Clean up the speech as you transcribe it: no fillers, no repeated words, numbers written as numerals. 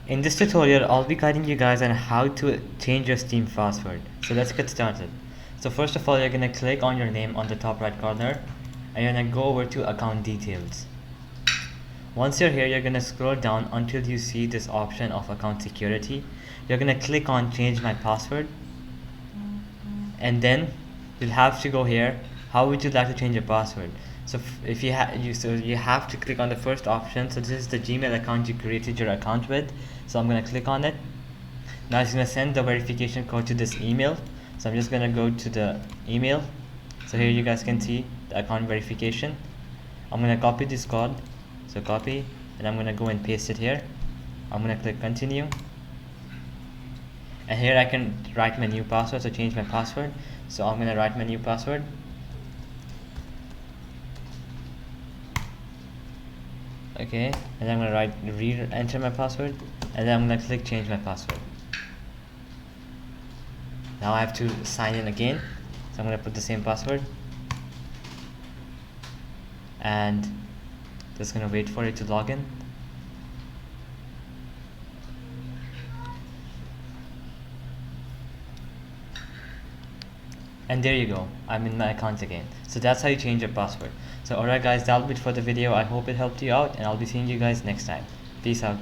In this tutorial, I'll be guiding you guys on how to change your Steam password. So let's get started. So first of all, you're gonna click on your name on the top right corner and you're gonna go over to account details. Once you're here, you're gonna scroll down until you see this option of account security. You're gonna click on change my password and then you'll have to go here. How would you like to change your password? So if you have to click on the first option. So this is the Gmail account you created your account with. So I'm gonna click on it. Now it's gonna send the verification code to this email. So I'm just gonna go to the email. So here you guys can see the account verification. I'm gonna copy this code. So copy, and I'm gonna go and paste it here. I'm gonna click continue. And here I can write my new password, so change my password. So I'm gonna write my new password. Okay, and then I'm gonna enter my password, and then I'm gonna click change my password. Now I have to sign in again, so I'm gonna put the same password, and just gonna wait for it to log in. And there you go, I'm in my account again. So that's how you change your password. So alright guys, that'll be it for the video. I hope it helped you out, and I'll be seeing you guys next time. Peace out.